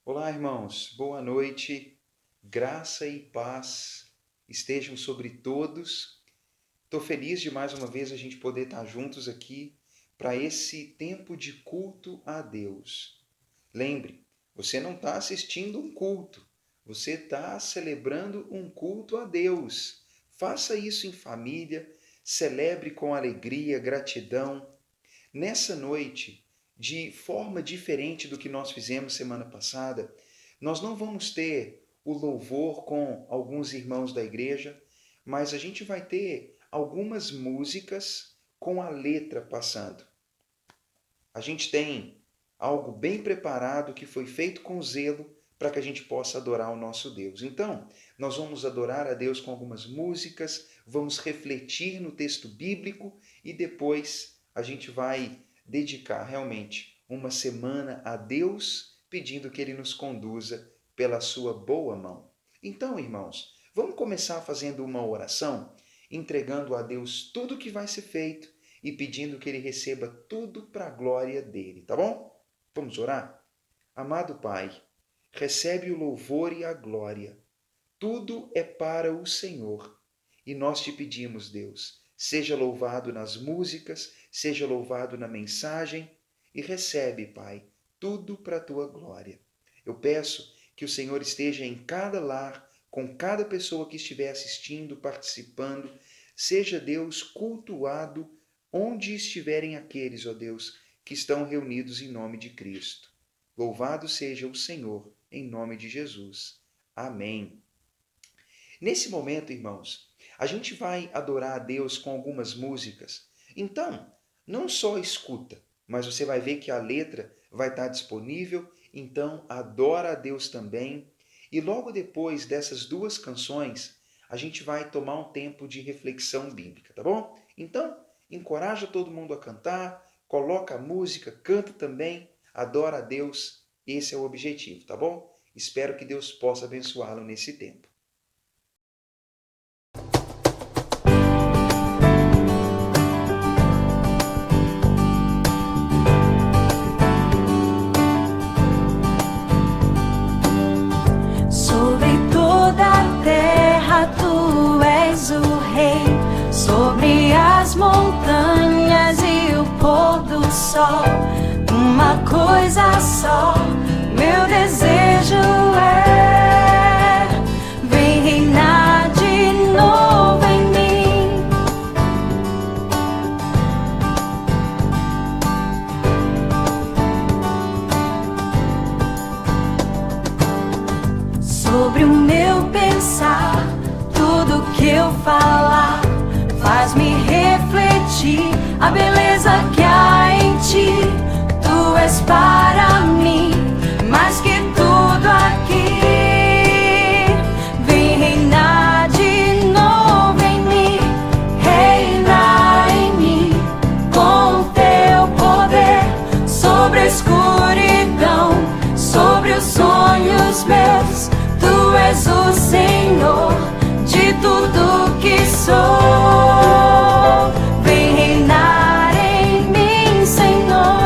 Olá, irmãos, boa noite, graça e paz estejam sobre todos. Estou feliz de mais uma vez a gente poder estar juntos aqui para esse tempo de culto a Deus. Lembre, você não está assistindo um culto, você está celebrando um culto a Deus. Faça isso em família, celebre com alegria, gratidão. Nessa noite, de forma diferente do que nós fizemos semana passada, nós não vamos ter o louvor com alguns irmãos da igreja, mas a gente vai ter algumas músicas com a letra passando. A gente tem algo bem preparado que foi feito com zelo para que a gente possa adorar o nosso Deus. Então, nós vamos adorar a Deus com algumas músicas, vamos refletir no texto bíblico e depois a gente vai dedicar realmente uma semana a Deus, pedindo que Ele nos conduza pela sua boa mão. Então, irmãos, vamos começar fazendo uma oração, entregando a Deus tudo que vai ser feito e pedindo que Ele receba tudo para a glória dEle, tá bom? Vamos orar? Amado Pai, recebe o louvor e a glória. Tudo é para o Senhor. E nós te pedimos, Deus, seja louvado nas músicas, seja louvado na mensagem e recebe, Pai, tudo para a tua glória. Eu peço que o Senhor esteja em cada lar, com cada pessoa que estiver assistindo, participando, seja Deus cultuado onde estiverem aqueles, ó Deus, que estão reunidos em nome de Cristo. Louvado seja o Senhor, em nome de Jesus. Amém. Nesse momento, irmãos, a gente vai adorar a Deus com algumas músicas. Então, não só escuta, mas você vai ver que a letra vai estar disponível. Então, adora a Deus também. E logo depois dessas duas canções, a gente vai tomar um tempo de reflexão bíblica, tá bom? Então, encoraja todo mundo a cantar, coloca a música, canta também, adora a Deus. Esse é o objetivo, tá bom? Espero que Deus possa abençoá-lo nesse tempo. Sobre as montanhas e o pôr do sol, uma coisa só, meu desejo é: vem reinar de novo em mim. Sobre o meu pensar, tudo que eu falar faz-me refletir a beleza que há em ti. Tu és para mim mais que tudo aqui. Vem reinar de novo em mim, reinar em mim com teu poder sobre a escuridão, sobre os sonhos meus. Tu és o Senhor de tudo que sou. Vem reinar em mim, Senhor.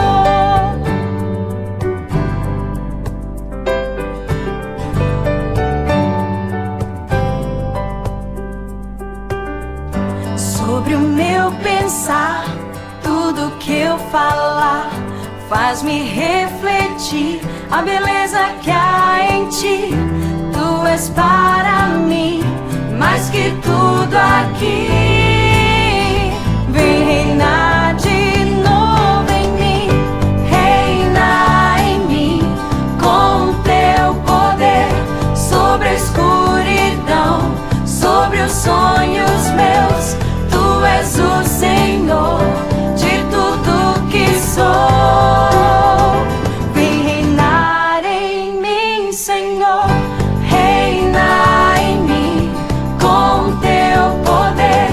Sobre o meu pensar, tudo que eu falar faz-me refletir a beleza que há em ti. Tu és para mim mais que tudo aqui. Vem reinar de novo em mim, reinar em mim com teu poder sobre a escuridão, sobre os sonhos meus. Tu és o Senhor de tudo que sou. Vem reinar em mim, Senhor, reinar em mim com teu poder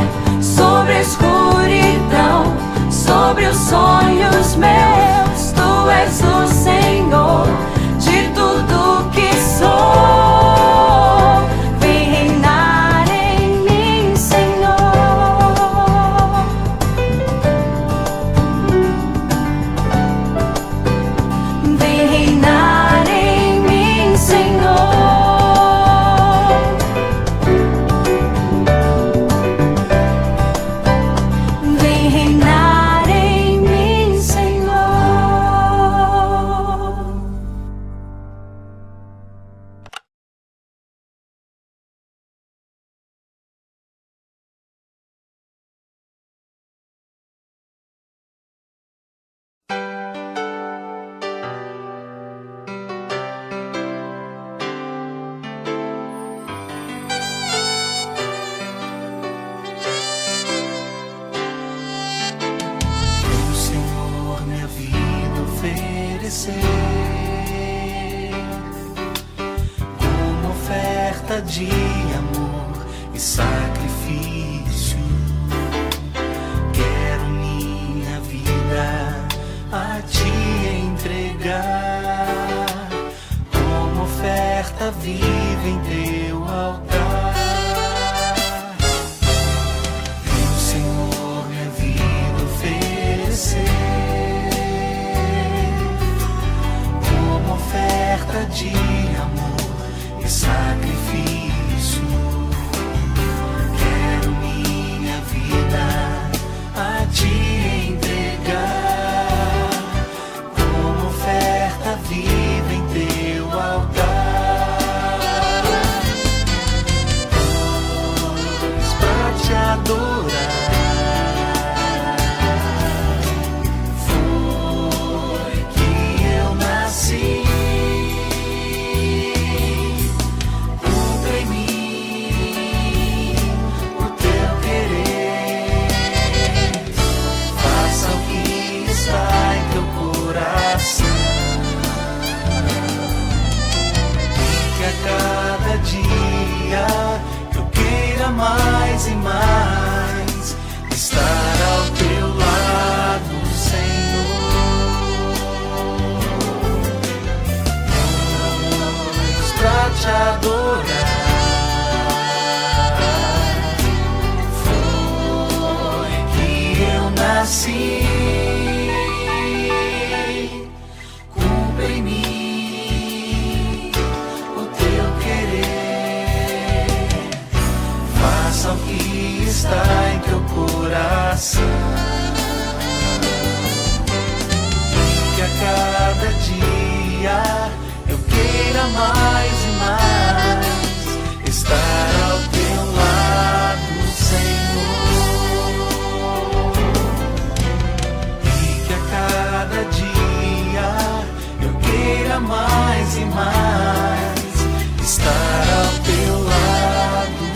oferecer como oferta de amor e sacrifício. Quero minha vida a te entregar como oferta viva em teu altar. Viu, Senhor, minha vida oferecer como oferta de amor e sacrifício. Quero minha vida a te entregar como oferta viva em teu altar. Pois pra te adorar foi que eu nasci. Cumpra em mim o teu querer, faça o que está em teu coração, e que a cada dia eu queira mais e mais estar ao teu lado, Senhor. Pois pra te adorar foi que eu nasci. Cumpra em mim o teu querer, faça o que está em teu coração, e que a cada dia eu queira mais e mais estar ao teu lado, Senhor. E que a cada dia eu queira mais e mais estar ao teu lado,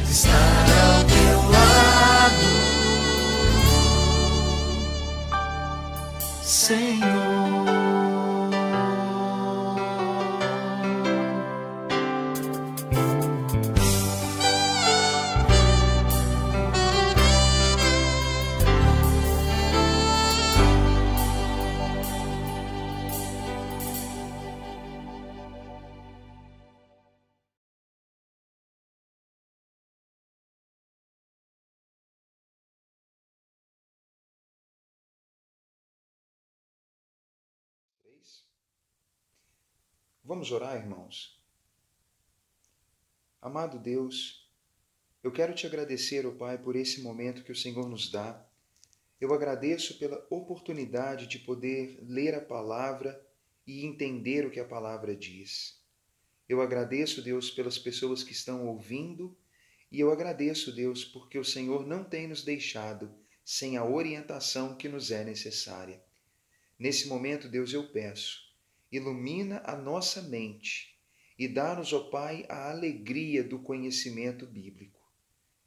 estar ao teu lado, Senhor. Vamos orar, irmãos? Amado Deus, eu quero te agradecer, ó Pai, por esse momento que o Senhor nos dá. Eu agradeço pela oportunidade de poder ler a palavra e entender o que a palavra diz. Eu agradeço, Deus, pelas pessoas que estão ouvindo, e eu agradeço, Deus, porque o Senhor não tem nos deixado sem a orientação que nos é necessária. Nesse momento, Deus, eu peço, ilumina a nossa mente e dá-nos, ó Pai, a alegria do conhecimento bíblico.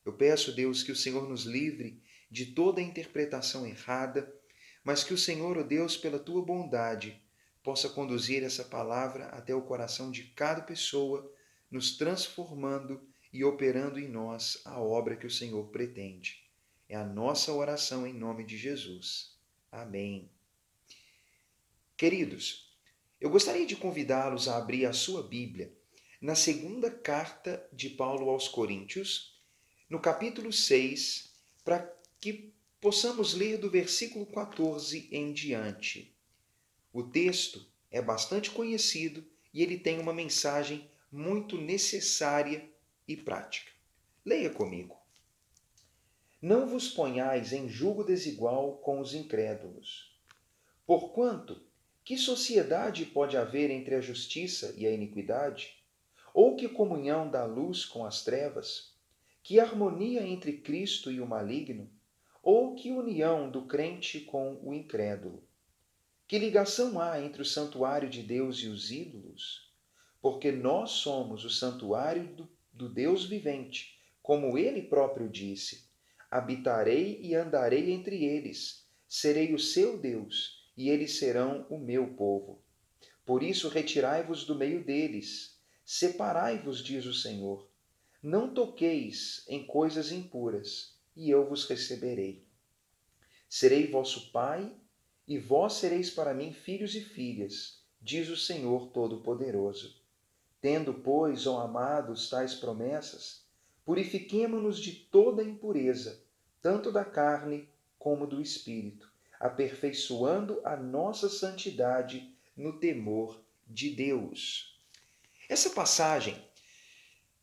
Eu peço, Deus, que o Senhor nos livre de toda interpretação errada, mas que o Senhor, ó Deus, pela tua bondade, possa conduzir essa palavra até o coração de cada pessoa, nos transformando e operando em nós a obra que o Senhor pretende. É a nossa oração em nome de Jesus. Amém. Queridos, eu gostaria de convidá-los a abrir a sua Bíblia na segunda carta de Paulo aos Coríntios, no capítulo 6, para que possamos ler do versículo 14 em diante. O texto é bastante conhecido e ele tem uma mensagem muito necessária e prática. Leia comigo. Não vos ponhais em julgo desigual com os incrédulos. Porquanto, que sociedade pode haver entre a justiça e a iniquidade? Ou que comunhão da luz com as trevas? Que harmonia entre Cristo e o maligno? Ou que união do crente com o incrédulo? Que ligação há entre o santuário de Deus e os ídolos? Porque nós somos o santuário do Deus vivente, como ele próprio disse: habitarei e andarei entre eles, serei o seu Deus, e eles serão o meu povo. Por isso retirai-vos do meio deles, separai-vos, diz o Senhor. Não toqueis em coisas impuras, e eu vos receberei. Serei vosso pai, e vós sereis para mim filhos e filhas, diz o Senhor Todo-Poderoso. Tendo, pois, ó amados, tais promessas, purifiquemo-nos de toda impureza, tanto da carne como do espírito, aperfeiçoando a nossa santidade no temor de Deus. Essa passagem,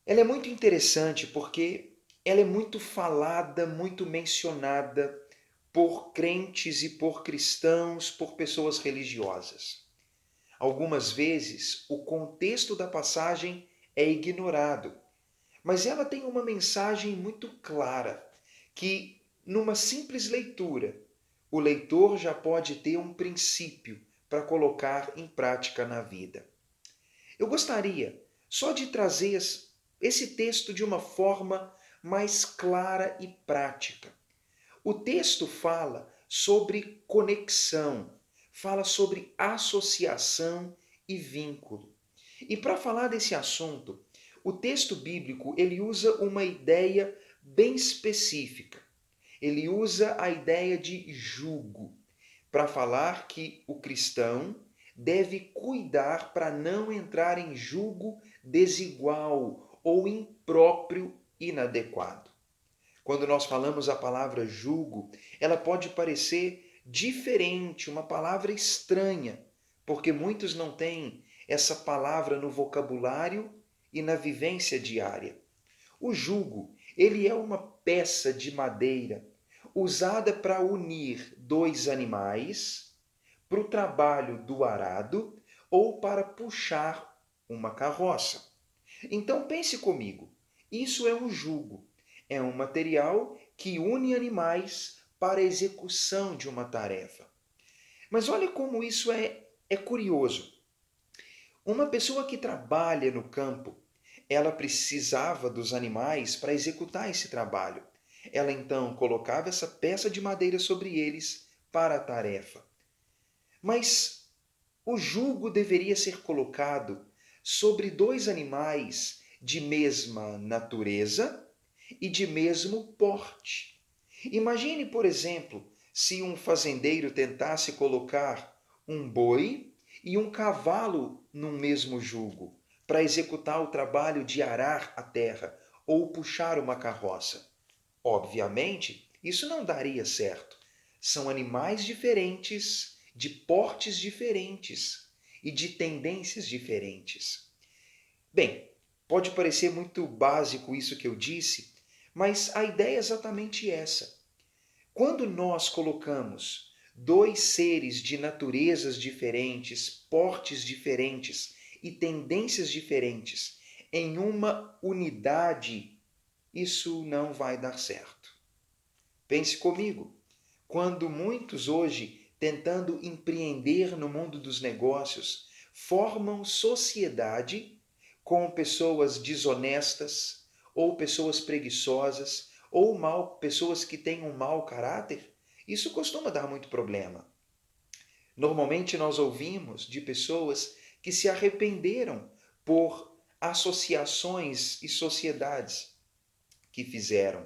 ela é muito interessante porque ela é muito falada, muito mencionada por crentes e por cristãos, por pessoas religiosas. Algumas vezes o contexto da passagem é ignorado, mas ela tem uma mensagem muito clara que, numa simples leitura, o leitor já pode ter um princípio para colocar em prática na vida. Eu gostaria só de trazer esse texto de uma forma mais clara e prática. O texto fala sobre conexão, fala sobre associação e vínculo. E para falar desse assunto, o texto bíblico ele usa uma ideia bem específica. Ele usa a ideia de jugo para falar que o cristão deve cuidar para não entrar em jugo desigual ou impróprio, inadequado. Quando nós falamos a palavra jugo, ela pode parecer diferente, uma palavra estranha, porque muitos não têm essa palavra no vocabulário e na vivência diária. O jugo, ele é uma peça de madeira usada para unir dois animais para o trabalho do arado ou para puxar uma carroça. Então pense comigo, isso é um jugo. É um material que une animais para a execução de uma tarefa. Mas olha como isso é curioso. Uma pessoa que trabalha no campo, ela precisava dos animais para executar esse trabalho. Ela então colocava essa peça de madeira sobre eles para a tarefa. Mas o jugo deveria ser colocado sobre dois animais de mesma natureza e de mesmo porte. Imagine, por exemplo, se um fazendeiro tentasse colocar um boi e um cavalo num mesmo jugo para executar o trabalho de arar a terra ou puxar uma carroça. Obviamente, isso não daria certo. São animais diferentes, de portes diferentes e de tendências diferentes. Bem, pode parecer muito básico isso que eu disse, mas a ideia é exatamente essa. Quando nós colocamos dois seres de naturezas diferentes, portes diferentes e tendências diferentes em uma unidade, isso não vai dar certo. Pense comigo, quando muitos hoje, tentando empreender no mundo dos negócios, formam sociedade com pessoas desonestas, ou pessoas preguiçosas, ou pessoas que têm um mau caráter, isso costuma dar muito problema. Normalmente nós ouvimos de pessoas que se arrependeram por associações e sociedades que fizeram.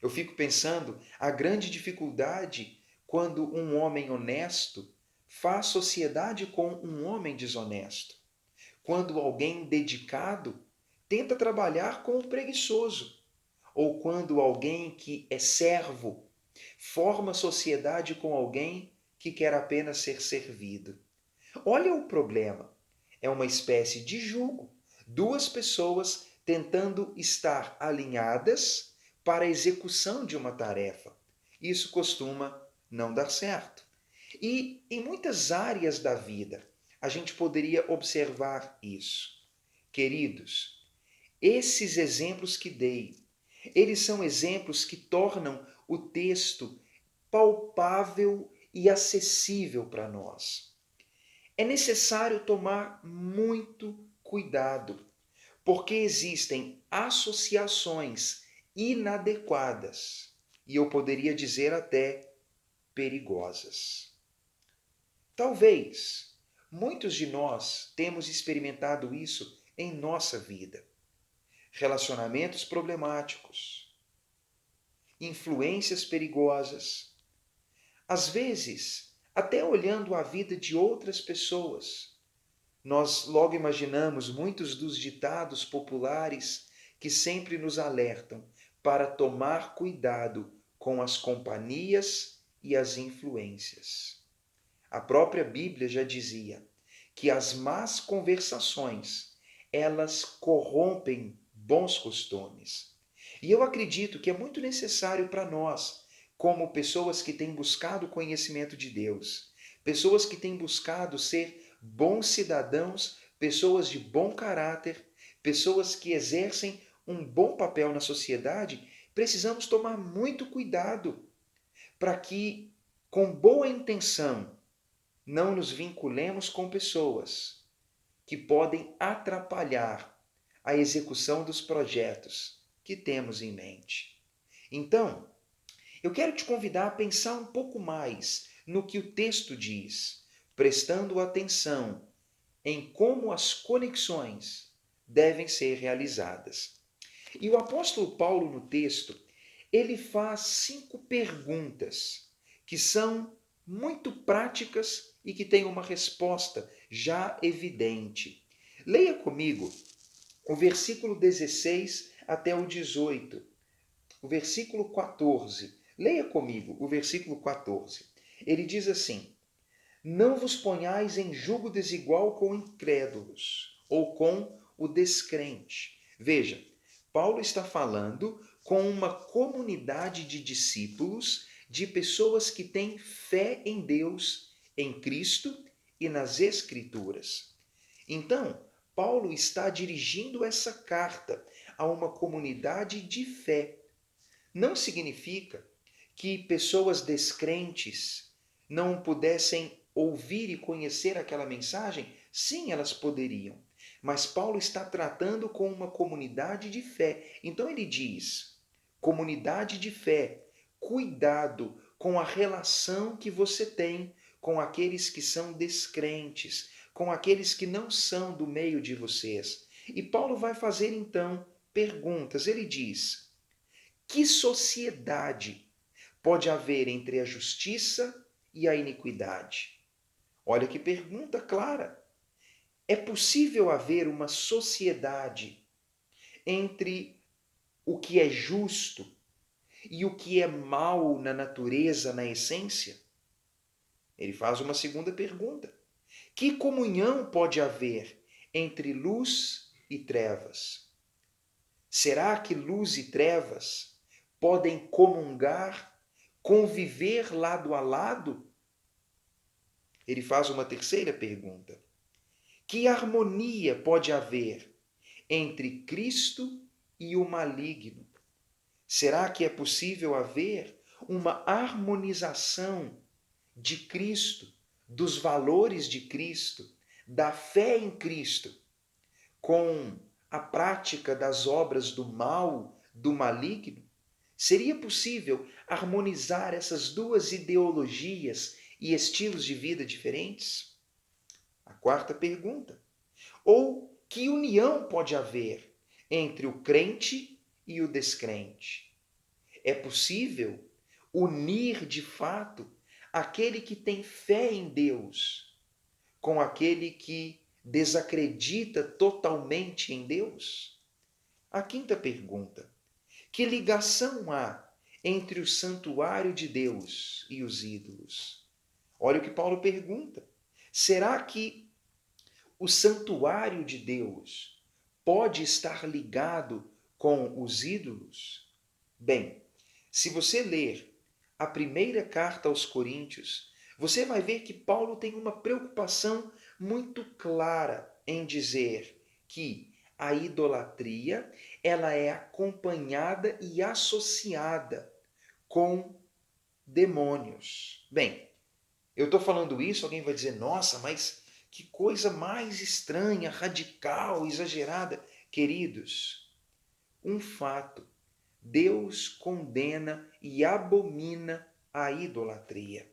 Eu fico pensando a grande dificuldade quando um homem honesto faz sociedade com um homem desonesto. Quando alguém dedicado tenta trabalhar com o preguiçoso, ou quando alguém que é servo forma sociedade com alguém que quer apenas ser servido. Olha o problema. É uma espécie de jugo. Duas pessoas tentando estar alinhadas para a execução de uma tarefa. Isso costuma não dar certo. E em muitas áreas da vida, a gente poderia observar isso. Queridos, esses exemplos que dei, eles são exemplos que tornam o texto palpável e acessível para nós. É necessário tomar muito cuidado, porque existem associações inadequadas e eu poderia dizer até perigosas. Talvez muitos de nós temos experimentado isso em nossa vida. Relacionamentos problemáticos, influências perigosas, às vezes até olhando a vida de outras pessoas. Nós logo imaginamos muitos dos ditados populares que sempre nos alertam para tomar cuidado com as companhias e as influências. A própria Bíblia já dizia que as más conversações, elas corrompem bons costumes. E eu acredito que é muito necessário para nós, como pessoas que têm buscado o conhecimento de Deus, pessoas que têm buscado ser bons cidadãos, pessoas de bom caráter, pessoas que exercem um bom papel na sociedade, precisamos tomar muito cuidado para que, com boa intenção, não nos vinculemos com pessoas que podem atrapalhar a execução dos projetos que temos em mente. Então, eu quero te convidar a pensar um pouco mais no que o texto diz, prestando atenção em como as conexões devem ser realizadas. E o apóstolo Paulo, no texto, ele faz 5 perguntas que são muito práticas e que têm uma resposta já evidente. Leia comigo o versículo 16 até o 18, o versículo 14. Leia comigo o versículo 14. Ele diz assim: não vos ponhais em jugo desigual com incrédulos ou com o descrente. Veja, Paulo está falando com uma comunidade de discípulos, de pessoas que têm fé em Deus, em Cristo e nas Escrituras. Então, Paulo está dirigindo essa carta a uma comunidade de fé. Não significa que pessoas descrentes não pudessem ouvir e conhecer aquela mensagem. Sim, elas poderiam. Mas Paulo está tratando com uma comunidade de fé. Então ele diz: comunidade de fé, cuidado com a relação que você tem com aqueles que são descrentes, com aqueles que não são do meio de vocês. E Paulo vai fazer então perguntas. Ele diz: que sociedade pode haver entre a justiça e a iniquidade? Olha que pergunta clara. É possível haver uma sociedade entre o que é justo e o que é mal na natureza, na essência? Ele faz uma segunda pergunta. Que comunhão pode haver entre luz e trevas? Será que luz e trevas podem comungar, conviver lado a lado? Ele faz uma terceira pergunta. Que harmonia pode haver entre Cristo e o maligno? Será que é possível haver uma harmonização de Cristo, dos valores de Cristo, da fé em Cristo, com a prática das obras do mal, do maligno? Seria possível harmonizar essas duas ideologias e estilos de vida diferentes? A quarta pergunta. Ou que união pode haver entre o crente e o descrente? É possível unir de fato aquele que tem fé em Deus com aquele que desacredita totalmente em Deus? A quinta pergunta. Que ligação há entre o santuário de Deus e os ídolos? Olha o que Paulo pergunta. Será que o santuário de Deus pode estar ligado com os ídolos? Bem, se você ler a primeira carta aos Coríntios, você vai ver que Paulo tem uma preocupação muito clara em dizer que a idolatria, ela é acompanhada e associada com demônios. Bem, eu estou falando isso, alguém vai dizer, nossa, mas que coisa mais estranha, radical, exagerada. Queridos, um fato. Deus condena e abomina a idolatria.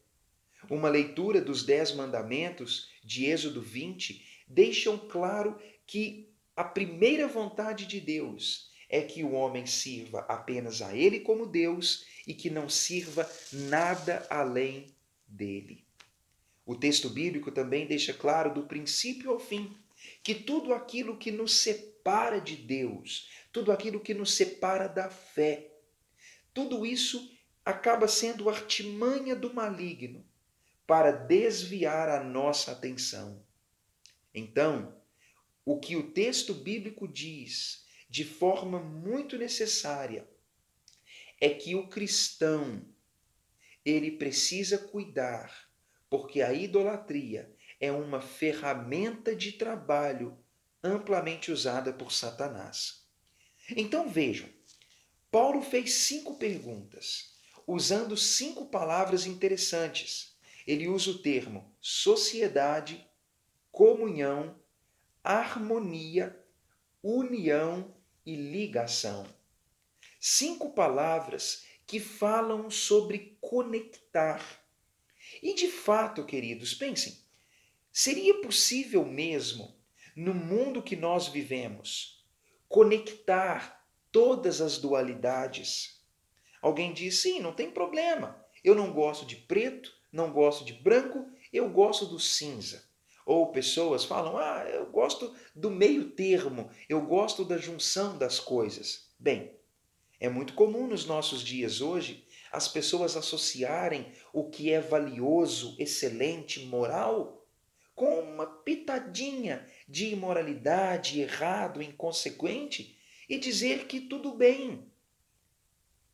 Uma leitura dos 10 mandamentos de Êxodo 20 deixam claro que a primeira vontade de Deus é que o homem sirva apenas a Ele como Deus e que não sirva nada além dele. O texto bíblico também deixa claro do princípio ao fim que tudo aquilo que nos separa de Deus, tudo aquilo que nos separa da fé, tudo isso acaba sendo artimanha do maligno para desviar a nossa atenção. Então, o que o texto bíblico diz de forma muito necessária é que o cristão, ele precisa cuidar, porque a idolatria é uma ferramenta de trabalho amplamente usada por Satanás. Então vejam, Paulo fez 5 perguntas, usando 5 palavras interessantes. Ele usa o termo sociedade, comunhão, harmonia, união e ligação. 5 palavras que falam sobre conectar. E de fato, queridos, pensem, seria possível mesmo, no mundo que nós vivemos, conectar todas as dualidades? Alguém diz, sim, não tem problema. Eu não gosto de preto, não gosto de branco, eu gosto do cinza. Ou pessoas falam, eu gosto do meio termo, eu gosto da junção das coisas. Bem, é muito comum nos nossos dias hoje as pessoas associarem o que é valioso, excelente, moral, com uma pitadinha de imoralidade, errado, inconsequente, e dizer que tudo bem.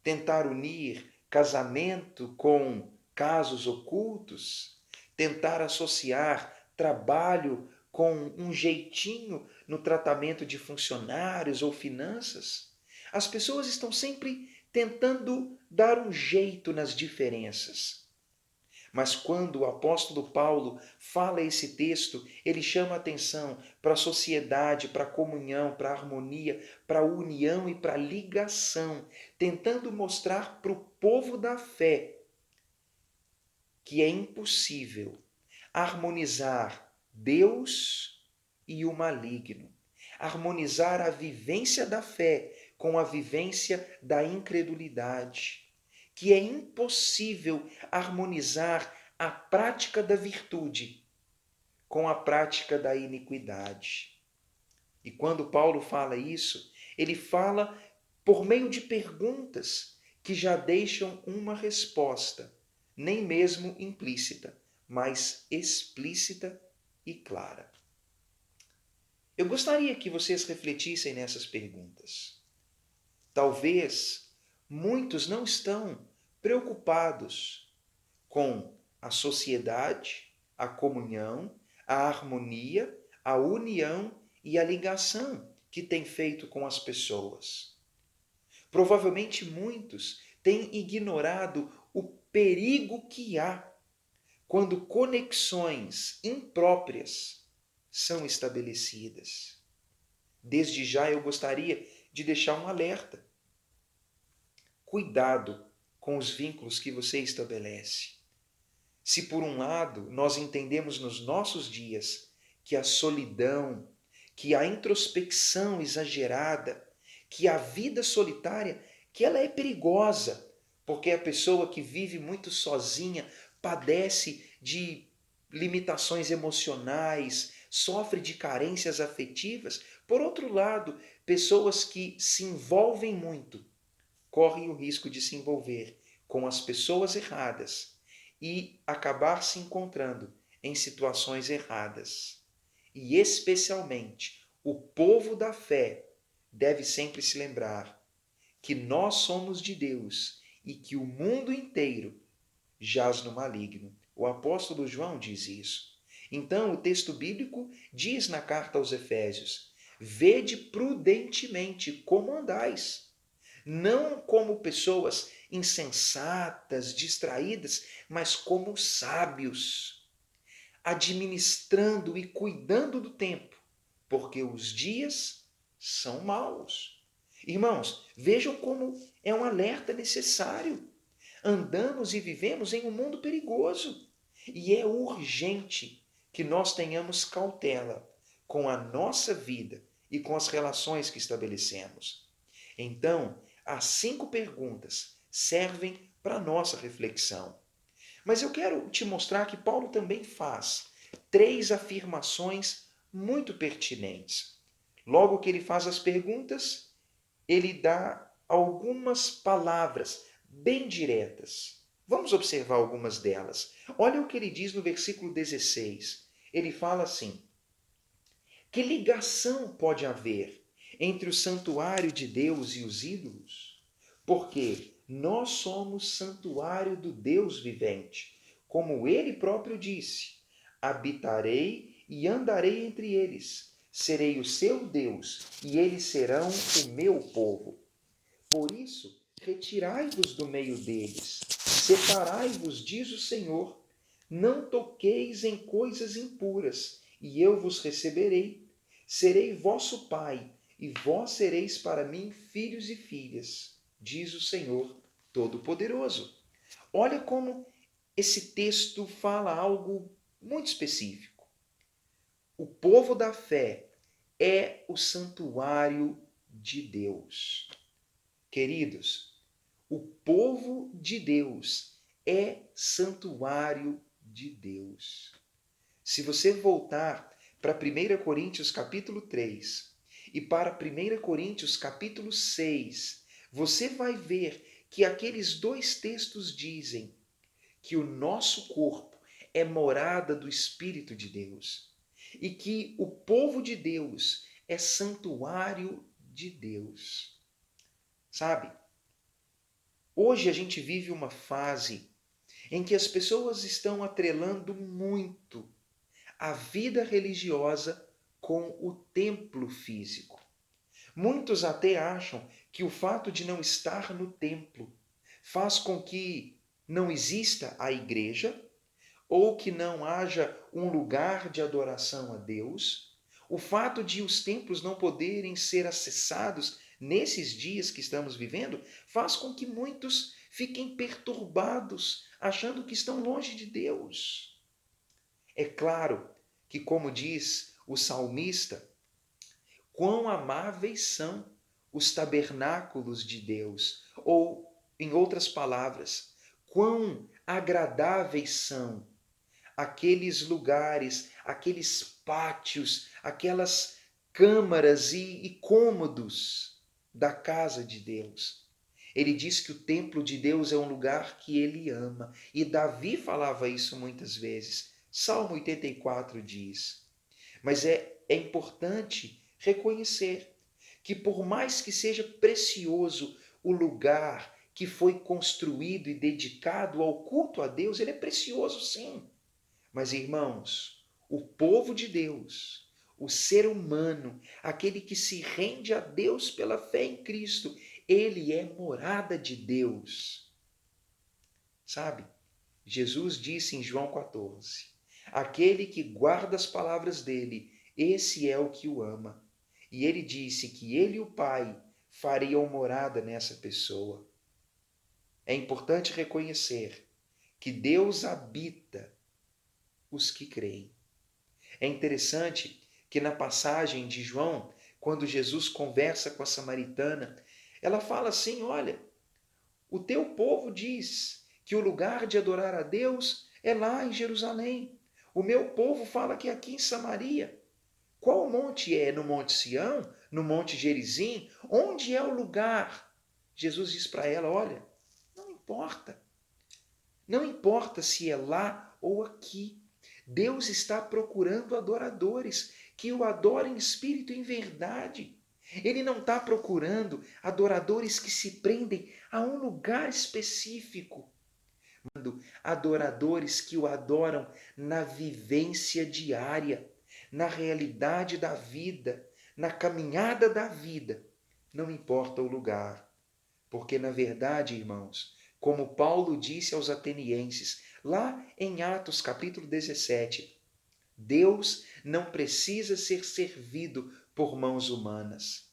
Tentar unir casamento com casos ocultos, tentar associar trabalho com um jeitinho no tratamento de funcionários ou finanças. As pessoas estão sempre tentando dar um jeito nas diferenças. Mas quando o apóstolo Paulo fala esse texto, ele chama a atenção para a sociedade, para a comunhão, para a harmonia, para a união e para a ligação, tentando mostrar para o povo da fé que é impossível harmonizar Deus e o maligno, harmonizar a vivência da fé com a vivência da incredulidade, que é impossível harmonizar a prática da virtude com a prática da iniquidade. E quando Paulo fala isso, ele fala por meio de perguntas que já deixam uma resposta, nem mesmo implícita, mas explícita e clara. Eu gostaria que vocês refletissem nessas perguntas. Talvez muitos não estão preocupados com a sociedade, a comunhão, a harmonia, a união e a ligação que tem feito com as pessoas. Provavelmente muitos têm ignorado o perigo que há quando conexões impróprias são estabelecidas. Desde já eu gostaria de deixar um alerta. Cuidado com os vínculos que você estabelece. Se por um lado nós entendemos nos nossos dias que a solidão, que a introspecção exagerada, que a vida solitária, que ela é perigosa, porque a pessoa que vive muito sozinha padece de limitações emocionais, sofre de carências afetivas. Por outro lado, pessoas que se envolvem muito correm o risco de se envolver com as pessoas erradas e acabar se encontrando em situações erradas. E especialmente, o povo da fé deve sempre se lembrar que nós somos de Deus e que o mundo inteiro jaz no maligno. O apóstolo João diz isso. Então, o texto bíblico diz na carta aos Efésios: vede prudentemente como andais, não como pessoas insensatas, distraídas, mas como sábios, administrando e cuidando do tempo, porque os dias são maus. Irmãos, vejam como é um alerta necessário. Andamos e vivemos em um mundo perigoso. E é urgente que nós tenhamos cautela com a nossa vida e com as relações que estabelecemos. Então, as 5 perguntas servem para a nossa reflexão. Mas eu quero te mostrar que Paulo também faz 3 afirmações muito pertinentes. Logo que ele faz as perguntas, ele dá algumas palavras bem diretas. Vamos observar algumas delas. Olha o que ele diz no versículo 16. Ele fala assim: que ligação pode haver entre o santuário de Deus e os ídolos? Porque nós somos santuário do Deus vivente. Como ele próprio disse: habitarei e andarei entre eles. Serei o seu Deus e eles serão o meu povo. Por isso, retirai-vos do meio deles, separai-vos, diz o Senhor. Não toqueis em coisas impuras, e eu vos receberei. Serei vosso pai, e vós sereis para mim filhos e filhas, diz o Senhor Todo-Poderoso. Olha como esse texto fala algo muito específico. O povo da fé é o santuário de Deus. Queridos, o povo de Deus é santuário de Deus. Se você voltar para 1 Coríntios capítulo 3 e para 1 Coríntios capítulo 6, você vai ver que aqueles 2 textos dizem que o nosso corpo é morada do Espírito de Deus e que o povo de Deus é santuário de Deus. Sabe, hoje a gente vive uma fase em que as pessoas estão atrelando muito a vida religiosa com o templo físico. Muitos até acham que o fato de não estar no templo faz com que não exista a igreja ou que não haja um lugar de adoração a Deus. O fato de os templos não poderem ser acessados nesses dias que estamos vivendo faz com que muitos fiquem perturbados, achando que estão longe de Deus. É claro que, como diz o salmista, quão amáveis são os tabernáculos de Deus, ou, em outras palavras, quão agradáveis são aqueles lugares, aqueles pátios, aquelas câmaras e cômodos da casa de Deus. Ele diz que o templo de Deus é um lugar que ele ama. E Davi falava isso muitas vezes. Salmo 84 diz. Mas é importante reconhecer que por mais que seja precioso o lugar que foi construído e dedicado ao culto a Deus, ele é precioso sim. Mas, irmãos, o povo de Deus, o ser humano, aquele que se rende a Deus pela fé em Cristo, ele é morada de Deus. Sabe? Jesus disse em João 14, aquele que guarda as palavras dele, esse é o que o ama. E ele disse que ele e o Pai fariam morada nessa pessoa. É importante reconhecer que Deus habita os que creem. É interessante que na passagem de João, quando Jesus conversa com a samaritana, ela fala assim, olha, o teu povo diz que o lugar de adorar a Deus é lá em Jerusalém. O meu povo fala que é aqui em Samaria. Qual monte é? No Monte Sião? No Monte Gerizim? Onde é o lugar? Jesus diz para ela, olha, não importa. Não importa se é lá ou aqui. Deus está procurando adoradores que o adorem em espírito e em verdade. Ele não está procurando adoradores que se prendem a um lugar específico. Adoradores que o adoram na vivência diária, na realidade da vida, na caminhada da vida. Não importa o lugar. Porque, na verdade, irmãos, como Paulo disse aos atenienses, lá em Atos capítulo 17, Deus não precisa ser servido por mãos humanas.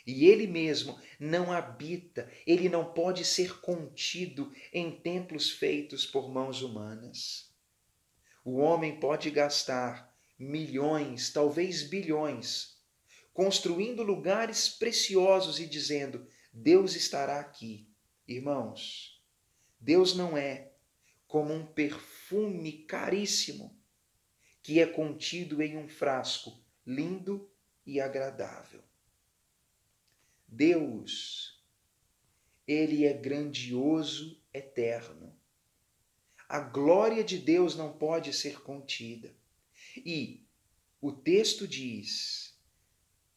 E ele mesmo não habita, ele não pode ser contido em templos feitos por mãos humanas. O homem pode gastar milhões, talvez bilhões, construindo lugares preciosos e dizendo: Deus estará aqui. Irmãos, Deus não é como um perfume caríssimo que é contido em um frasco lindo e agradável. Deus, ele é grandioso, eterno. A glória de Deus não pode ser contida. E o texto diz: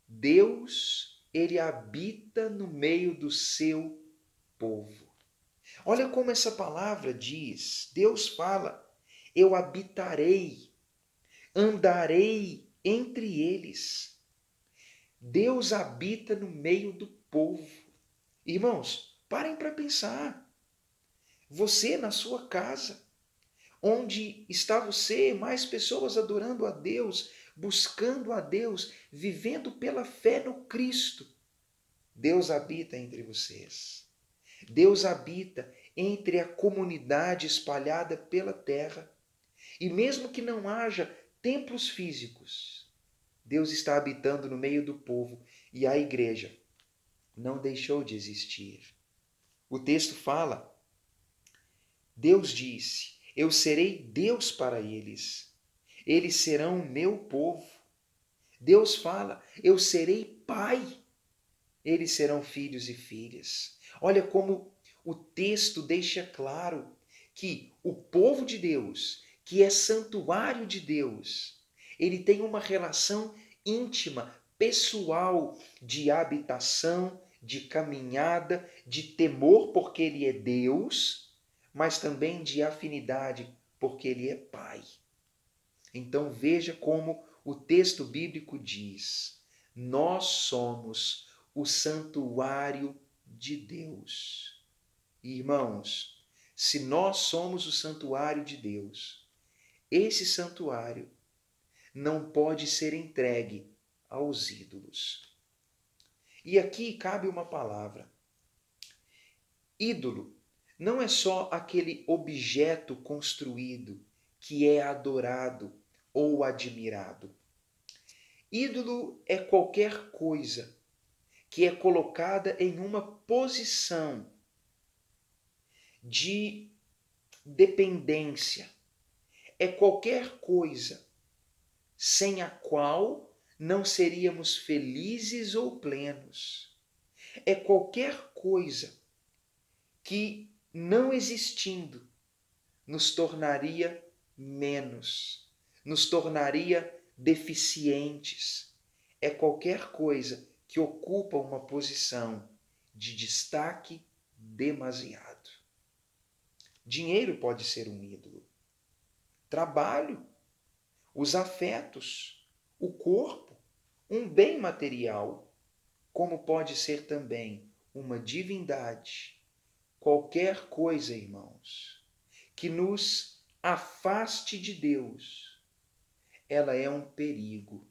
Deus, ele habita no meio do seu povo. Olha como essa palavra diz. Deus fala: eu habitarei, andarei entre eles. Deus habita no meio do povo. Irmãos, parem para pensar. Você na sua casa, onde está você, mais pessoas adorando a Deus, buscando a Deus, vivendo pela fé no Cristo. Deus habita entre vocês. Deus habita entre a comunidade espalhada pela terra. E mesmo que não haja templos físicos, Deus está habitando no meio do povo e a igreja não deixou de existir. O texto fala, Deus disse: eu serei Deus para eles, eles serão meu povo. Deus fala: eu serei pai, eles serão filhos e filhas. Olha como o texto deixa claro que o povo de Deus, que é santuário de Deus, ele tem uma relação íntima, pessoal, de habitação, de caminhada, de temor porque ele é Deus, mas também de afinidade porque ele é Pai. Então veja como o texto bíblico diz: nós somos o santuário de Deus. Irmãos, se nós somos o santuário de Deus, esse santuário não pode ser entregue aos ídolos. E aqui cabe uma palavra. Ídolo não é só aquele objeto construído que é adorado ou admirado. Ídolo é qualquer coisa que é colocada em uma posição de dependência. É qualquer coisa sem a qual não seríamos felizes ou plenos. É qualquer coisa que, não existindo, nos tornaria menos, nos tornaria deficientes. É qualquer coisa que ocupa uma posição de destaque demasiado. Dinheiro pode ser um ídolo. Trabalho, os afetos, o corpo, um bem material, como pode ser também uma divindade. Qualquer coisa, irmãos, que nos afaste de Deus, ela é um perigo.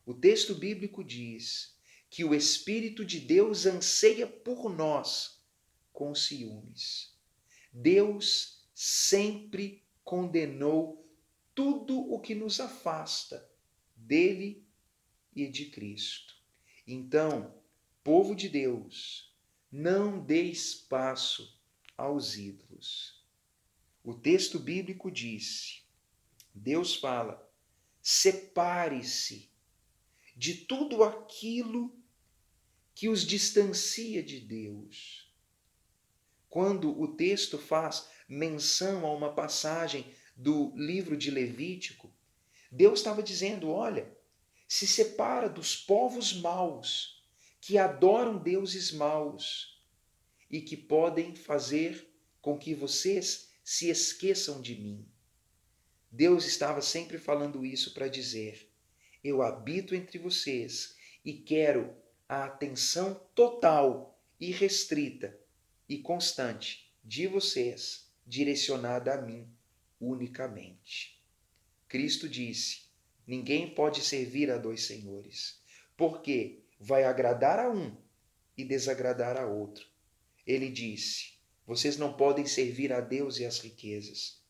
O texto bíblico diz que o Espírito de Deus anseia por nós com ciúmes. Deus sempre condenou tudo o que nos afasta dele e de Cristo. Então, povo de Deus, não dê espaço aos ídolos. O texto bíblico diz, Deus fala, separe-se de tudo aquilo que os distancia de Deus. Quando o texto faz menção a uma passagem do livro de Levítico, Deus estava dizendo, olha, se separa dos povos maus, que adoram deuses maus e que podem fazer com que vocês se esqueçam de mim. Deus estava sempre falando isso para dizer, eu habito entre vocês e quero a atenção total e restrita e constante de vocês direcionada a mim unicamente. Cristo disse, ninguém pode servir a dois senhores, porque vai agradar a um e desagradar a outro. Ele disse, vocês não podem servir a Deus e às riquezas.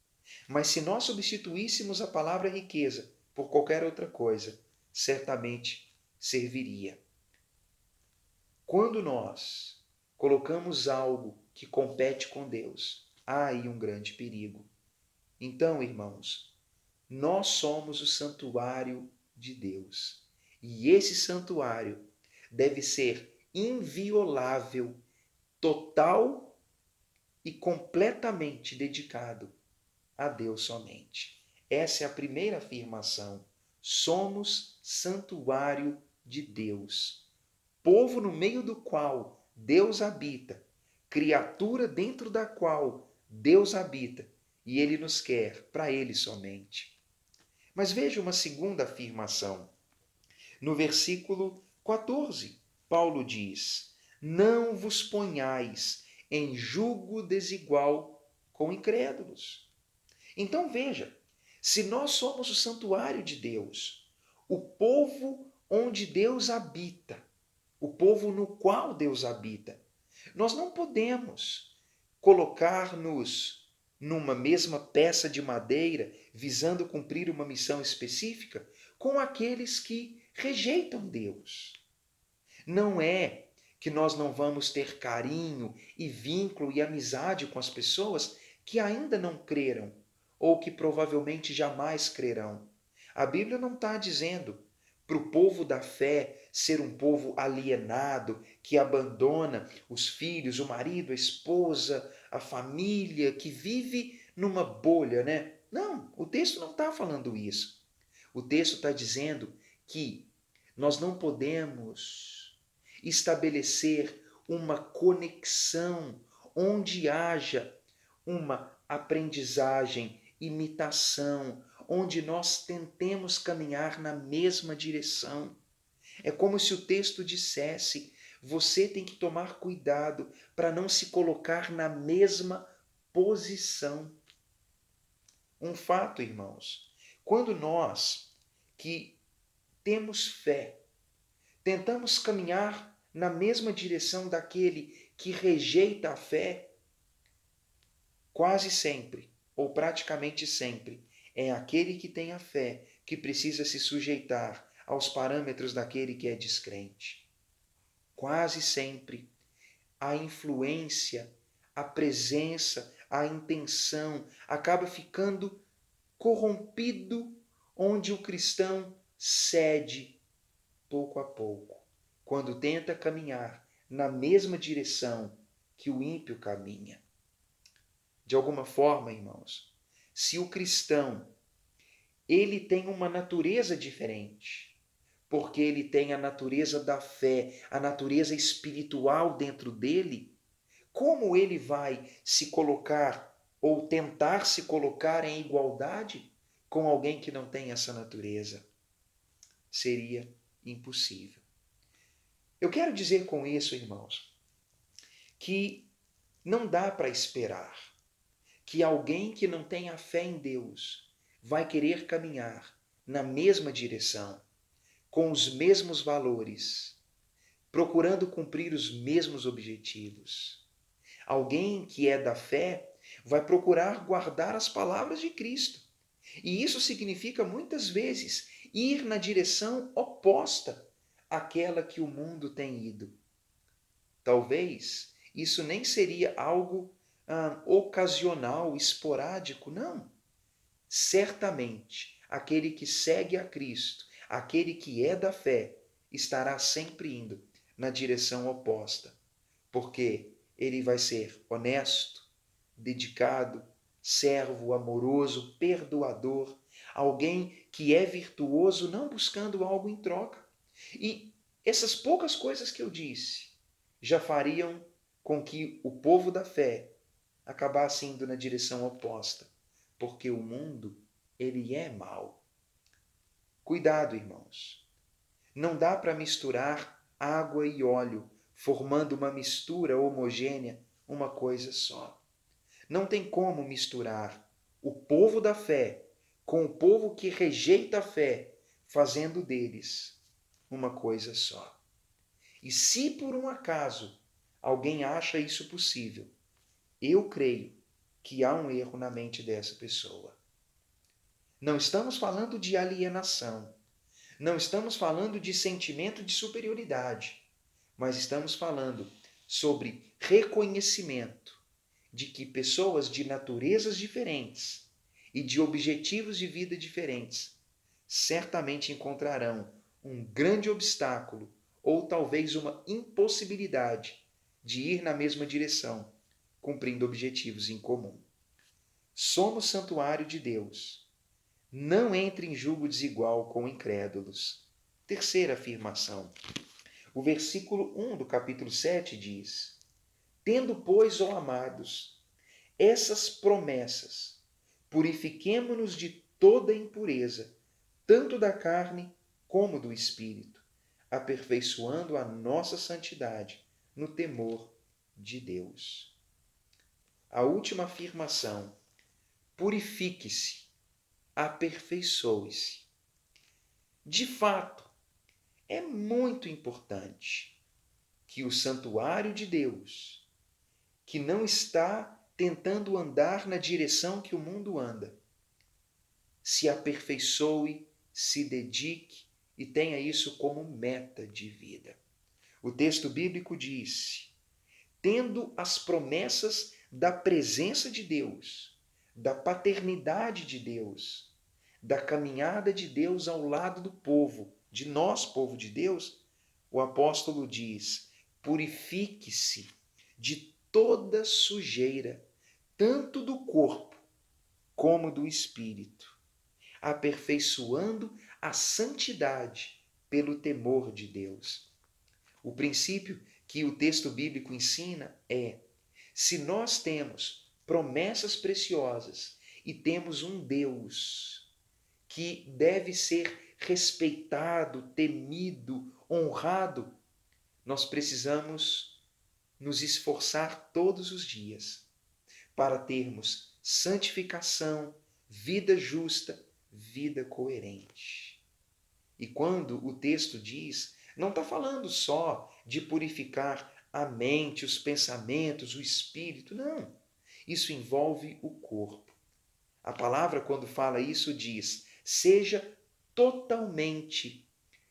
Mas se nós substituíssemos a palavra riqueza por qualquer outra coisa, certamente serviria. Quando nós colocamos algo que compete com Deus, há aí um grande perigo. Então, irmãos, nós somos o santuário de Deus. E esse santuário deve ser inviolável, total e completamente dedicado a Deus somente. Essa é a primeira afirmação. Somos santuário de Deus. Povo no meio do qual Deus habita, criatura dentro da qual Deus habita, e Ele nos quer para Ele somente. Mas veja uma segunda afirmação. No versículo 14, Paulo diz: não vos ponhais em jugo desigual com incrédulos. Então veja, se nós somos o santuário de Deus, o povo onde Deus habita, o povo no qual Deus habita, nós não podemos colocar-nos numa mesma peça de madeira, visando cumprir uma missão específica, com aqueles que rejeitam Deus. Não é que nós não vamos ter carinho e vínculo e amizade com as pessoas que ainda não creram ou que provavelmente jamais crerão. A Bíblia não está dizendo para o povo da fé ser um povo alienado, que abandona os filhos, o marido, a esposa, a família, que vive numa bolha, né? Não, o texto não está falando isso. O texto está dizendo que nós não podemos estabelecer uma conexão onde haja uma aprendizagem, imitação, onde nós tentemos caminhar na mesma direção. É como se o texto dissesse: você tem que tomar cuidado para não se colocar na mesma posição. Um fato, irmãos, quando nós que temos fé, tentamos caminhar na mesma direção daquele que rejeita a fé, quase sempre, ou praticamente sempre, é aquele que tem a fé que precisa se sujeitar aos parâmetros daquele que é descrente. Quase sempre, a influência, a presença, a intenção acaba ficando corrompido, onde o cristão cede pouco a pouco, quando tenta caminhar na mesma direção que o ímpio caminha. De alguma forma, irmãos, se o cristão ele tem uma natureza diferente, porque ele tem a natureza da fé, a natureza espiritual dentro dele, como ele vai se colocar ou tentar se colocar em igualdade com alguém que não tem essa natureza? Seria impossível. Eu quero dizer com isso, irmãos, que não dá para esperar que alguém que não tem a fé em Deus vai querer caminhar na mesma direção, com os mesmos valores, procurando cumprir os mesmos objetivos. Alguém que é da fé vai procurar guardar as palavras de Cristo. E isso significa muitas vezes ir na direção oposta àquela que o mundo tem ido. Talvez isso nem seria algo ocasional, esporádico, não. Certamente, aquele que segue a Cristo, aquele que é da fé, estará sempre indo na direção oposta, porque ele vai ser honesto, dedicado, servo, amoroso, perdoador, alguém que é virtuoso, não buscando algo em troca. E essas poucas coisas que eu disse já fariam com que o povo da fé acabasse indo na direção oposta, porque o mundo, ele é mau. Cuidado, irmãos. Não dá para misturar água e óleo, formando uma mistura homogênea, uma coisa só. Não tem como misturar o povo da fé com o povo que rejeita a fé, fazendo deles uma coisa só. E se por um acaso alguém acha isso possível, eu creio que há um erro na mente dessa pessoa. Não estamos falando de alienação, não estamos falando de sentimento de superioridade, mas estamos falando sobre reconhecimento de que pessoas de naturezas diferentes e de objetivos de vida diferentes certamente encontrarão um grande obstáculo ou talvez uma impossibilidade de ir na mesma direção, cumprindo objetivos em comum. Somos santuário de Deus. Não entre em julgo desigual com incrédulos. Terceira afirmação. O versículo 1 do capítulo 7 diz: Tendo, pois, ó amados, essas promessas, purifiquemo-nos de toda impureza, tanto da carne como do espírito, aperfeiçoando a nossa santidade no temor de Deus. A última afirmação: purifique-se, aperfeiçoe-se. De fato, é muito importante que o santuário de Deus, que não está tentando andar na direção que o mundo anda, se aperfeiçoe, se dedique e tenha isso como meta de vida. O texto bíblico diz: tendo as promessas da presença de Deus, da paternidade de Deus, da caminhada de Deus ao lado do povo, de nós, povo de Deus, o apóstolo diz: purifique-se de toda sujeira, tanto do corpo como do espírito, aperfeiçoando a santidade pelo temor de Deus. O princípio que o texto bíblico ensina é: se nós temos promessas preciosas e temos um Deus que deve ser respeitado, temido, honrado, nós precisamos nos esforçar todos os dias para termos santificação, vida justa, vida coerente. E quando o texto diz, não está falando só de purificar a mente, os pensamentos, o espírito, não. Isso envolve o corpo. A palavra, quando fala isso, diz: seja totalmente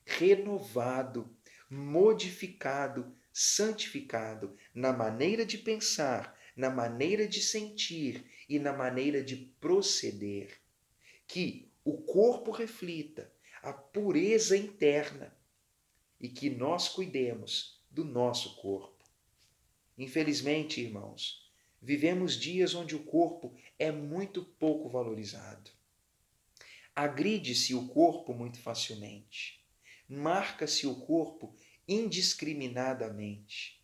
renovado, modificado, santificado na maneira de pensar, na maneira de sentir e na maneira de proceder. Que o corpo reflita a pureza interna e que nós cuidemos do nosso corpo. Infelizmente, irmãos, vivemos dias onde o corpo é muito pouco valorizado. Agride-se o corpo muito facilmente. Marca-se o corpo indiscriminadamente.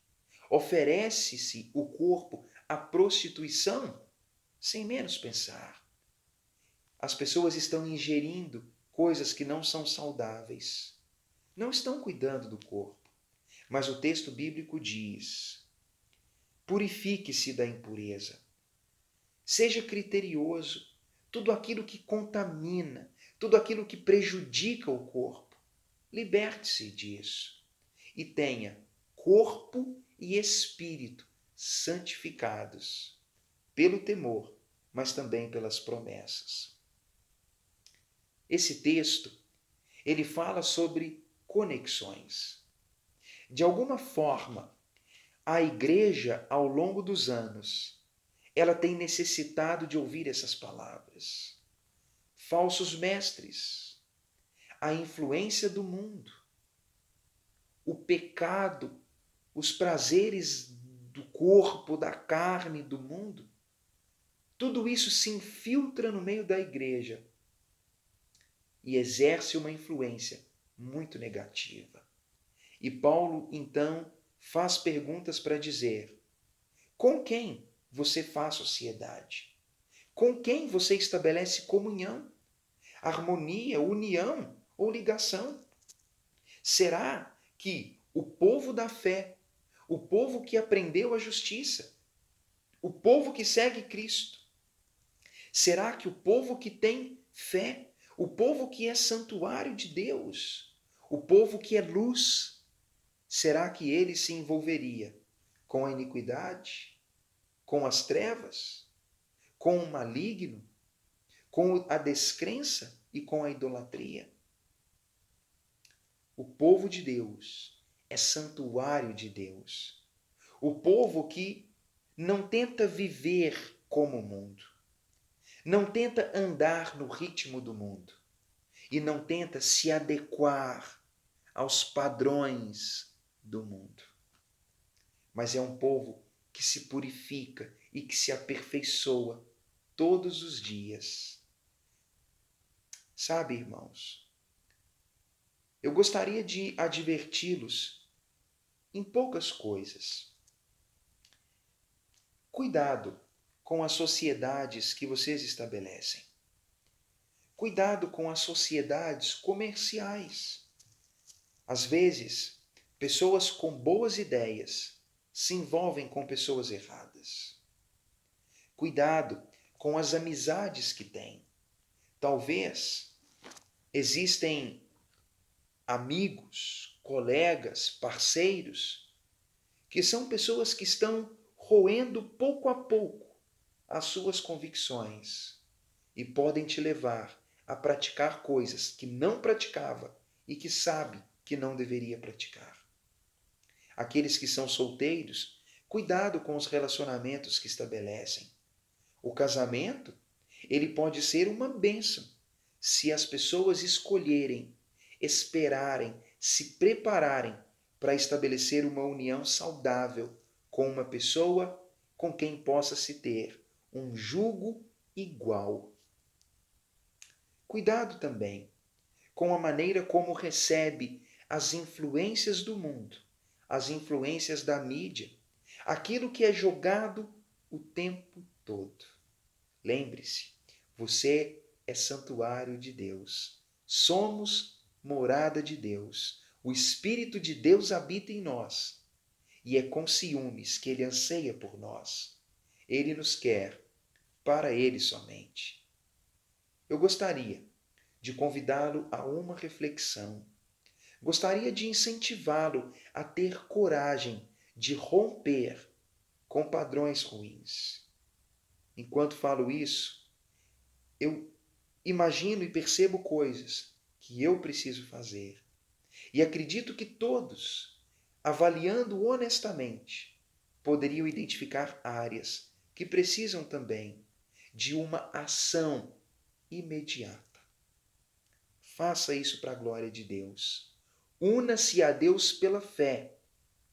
Oferece-se o corpo à prostituição sem menos pensar. As pessoas estão ingerindo coisas que não são saudáveis. Não estão cuidando do corpo. Mas o texto bíblico diz: purifique-se da impureza. Seja criterioso. Tudo aquilo que contamina, tudo aquilo que prejudica o corpo, liberte-se disso. E tenha corpo e espírito santificados pelo temor, mas também pelas promessas. Esse texto, ele fala sobre conexões. De alguma forma, a igreja, ao longo dos anos, ela tem necessitado de ouvir essas palavras. Falsos mestres, a influência do mundo, o pecado, os prazeres do corpo, da carne, do mundo, tudo isso se infiltra no meio da igreja e exerce uma influência muito negativa. E Paulo, então, faz perguntas para dizer: com quem você faz sociedade? Com quem você estabelece comunhão, harmonia, união ou ligação? Será que o povo da fé, o povo que aprendeu a justiça, o povo que segue Cristo, será que o povo que tem fé, o povo que é santuário de Deus, o povo que é luz, será que ele se envolveria com a iniquidade, com as trevas, com o maligno, com a descrença e com a idolatria. O povo de Deus é santuário de Deus. O povo que não tenta viver como o mundo, não tenta andar no ritmo do mundo e não tenta se adequar aos padrões do mundo. Mas é um povo que se purifica e que se aperfeiçoa todos os dias. Sabe, irmãos, eu gostaria de adverti-los em poucas coisas. Cuidado com as sociedades que vocês estabelecem. Cuidado com as sociedades comerciais. Às vezes, pessoas com boas ideias se envolvem com pessoas erradas. Cuidado com as amizades que têm. Talvez existem amigos, colegas, parceiros, que são pessoas que estão roendo pouco a pouco as suas convicções e podem te levar a praticar coisas que não praticava e que sabe que não deveria praticar. Aqueles que são solteiros, cuidado com os relacionamentos que estabelecem. O casamento, ele pode ser uma bênção se as pessoas escolherem, esperarem, se prepararem para estabelecer uma união saudável com uma pessoa com quem possa se ter um jugo igual. Cuidado também com a maneira como recebe as influências do mundo, as influências da mídia, aquilo que é jogado o tempo todo. Lembre-se, você é santuário de Deus. Somos morada de Deus. O Espírito de Deus habita em nós. E é com ciúmes que Ele anseia por nós. Ele nos quer para Ele somente. Eu gostaria de convidá-lo a uma reflexão. Gostaria de incentivá-lo a ter coragem de romper com padrões ruins. Enquanto falo isso, eu imagino e percebo coisas que eu preciso fazer. E acredito que todos, avaliando honestamente, poderiam identificar áreas que precisam também de uma ação imediata. Faça isso para a glória de Deus. Una-se a Deus pela fé,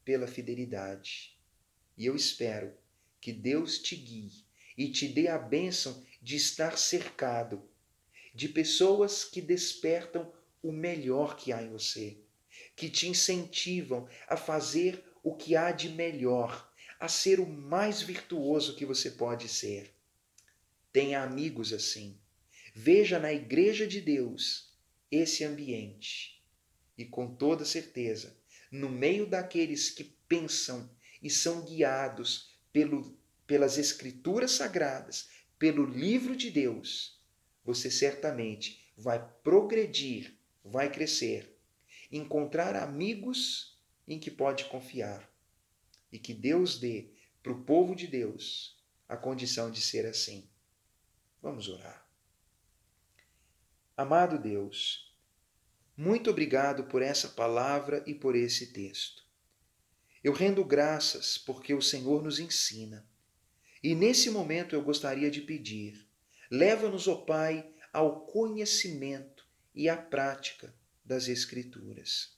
pela fidelidade. E eu espero que Deus te guie e te dê a bênção de estar cercado de pessoas que despertam o melhor que há em você, que te incentivam a fazer o que há de melhor, a ser o mais virtuoso que você pode ser. Tenha amigos assim. Veja na Igreja de Deus esse ambiente. E com toda certeza, no meio daqueles que pensam e são guiados pelas Escrituras Sagradas, pelo livro de Deus, você certamente vai progredir, vai crescer, encontrar amigos em que pode confiar e que Deus dê para o povo de Deus a condição de ser assim. Vamos orar. Amado Deus, muito obrigado por essa palavra e por esse texto. Eu rendo graças porque o Senhor nos ensina. E nesse momento eu gostaria de pedir, leva-nos, ó Pai, ao conhecimento e à prática das Escrituras.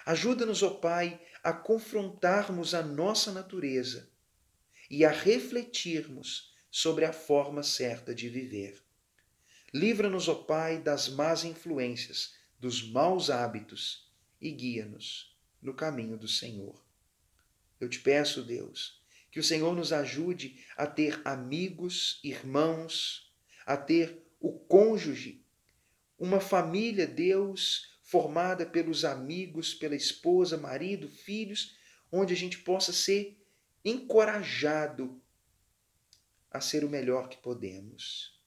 Ajuda-nos, ó Pai, a confrontarmos a nossa natureza e a refletirmos sobre a forma certa de viver. Livra-nos, ó Pai, das más influências, dos maus hábitos e guia-nos no caminho do Senhor. Eu te peço, Deus, que o Senhor nos ajude a ter amigos, irmãos, a ter o cônjuge, uma família, Deus, formada pelos amigos, pela esposa, marido, filhos, onde a gente possa ser encorajado a ser o melhor que podemos.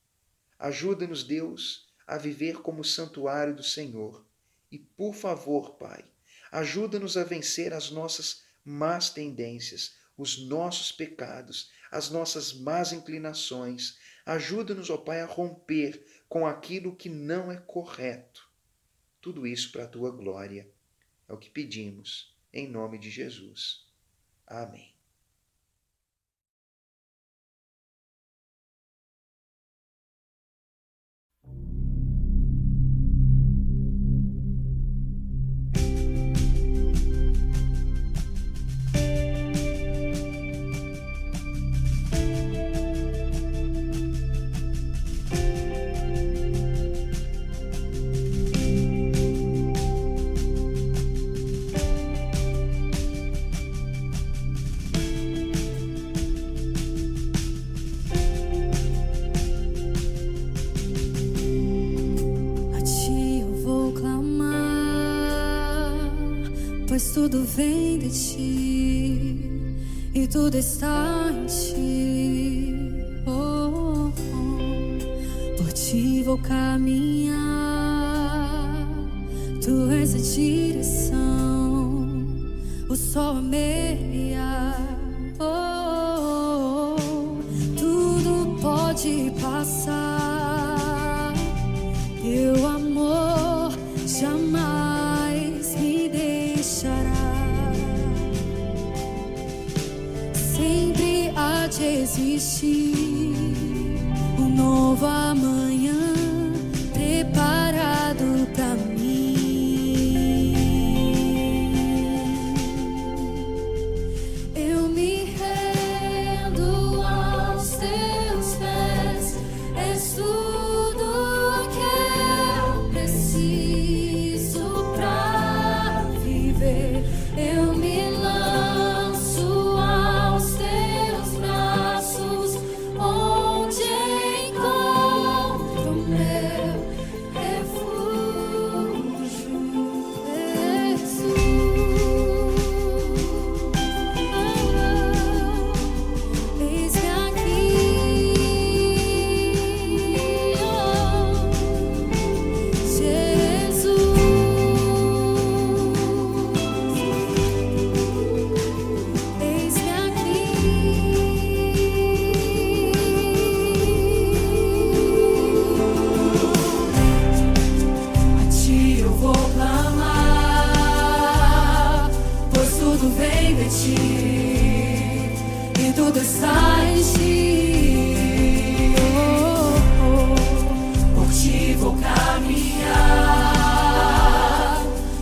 Ajuda-nos, Deus, a viver como santuário do Senhor. E, por favor, Pai, ajuda-nos a vencer as nossas más tendências, os nossos pecados, as nossas más inclinações, Ajuda-nos, ó Pai, a romper com aquilo que não é correto. Tudo isso para a tua glória. É o que pedimos, em nome de Jesus. Amém. Pois tudo vem de ti e tudo está em ti. Oh, oh. Por ti vou caminhar, tu és a direção, o sol a meia. Oh, oh. Tudo pode passar, teu amor jamais me deixará. Sempre há de existir um novo amanhã preparado pra mim. Eu me rendo aos teus pés, és tudo que eu preciso pra viver. Eu me lanço aos teus braços, onde encontro meu refúgio. Jesus, eis-me aqui, oh, Jesus, eis-me aqui. A ti eu vou clamar, pois tudo vem de ti e tudo está em ti. Oh, oh. Por ti vou caminhar,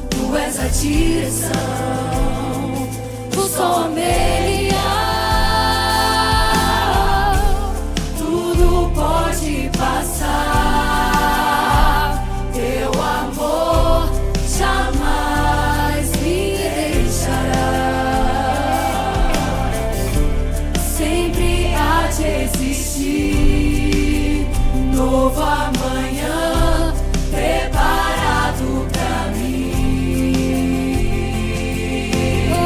tu és a direção, o sol a meia. Tudo pode passar, teu amor jamais me deixará. Sempre há de existir um novo amanhã preparado pra mim. Oh,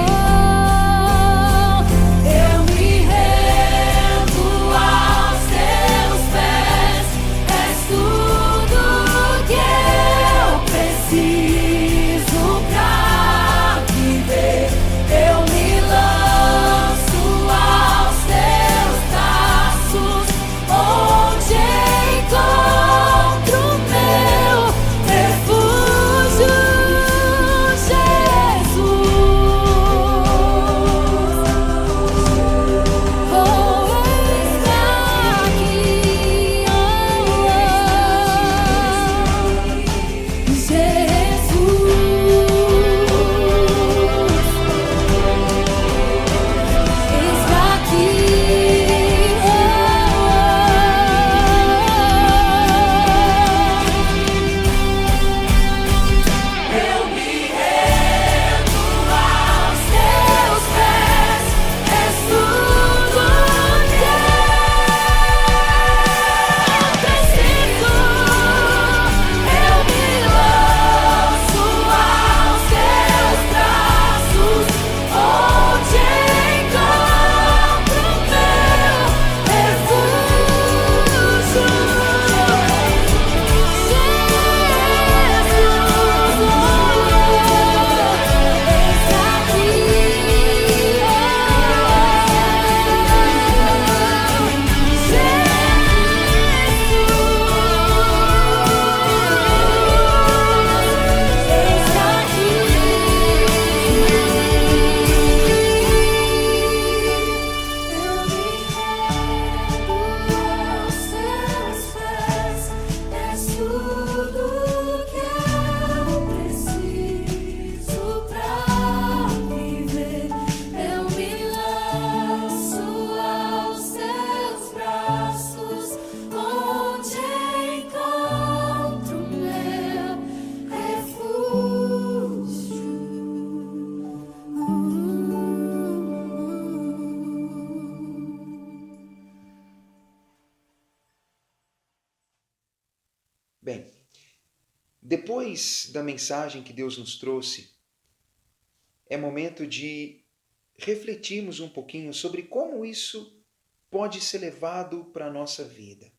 Depois da mensagem que Deus nos trouxe, é momento de refletirmos um pouquinho sobre como isso pode ser levado para a nossa vida.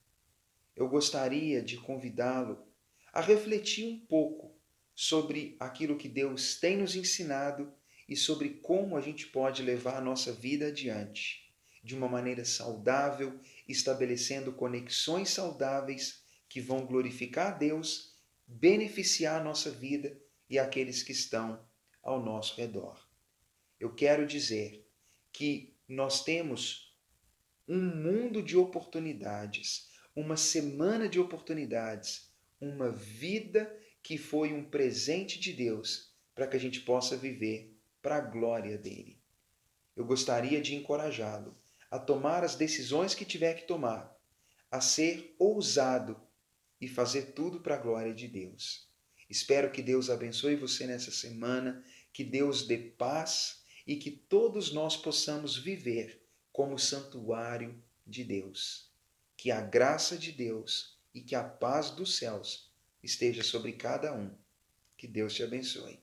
Eu gostaria de convidá-lo a refletir um pouco sobre aquilo que Deus tem nos ensinado e sobre como a gente pode levar a nossa vida adiante de uma maneira saudável, estabelecendo conexões saudáveis que vão glorificar a Deus, beneficiar a nossa vida e aqueles que estão ao nosso redor. Eu quero dizer que nós temos um mundo de oportunidades, uma semana de oportunidades, uma vida que foi um presente de Deus para que a gente possa viver para a glória dele. Eu gostaria de encorajá-lo a tomar as decisões que tiver que tomar, a ser ousado e fazer tudo para a glória de Deus. Espero que Deus abençoe você nessa semana, que Deus dê paz e que todos nós possamos viver como santuário de Deus. Que a graça de Deus e que a paz dos céus esteja sobre cada um. Que Deus te abençoe.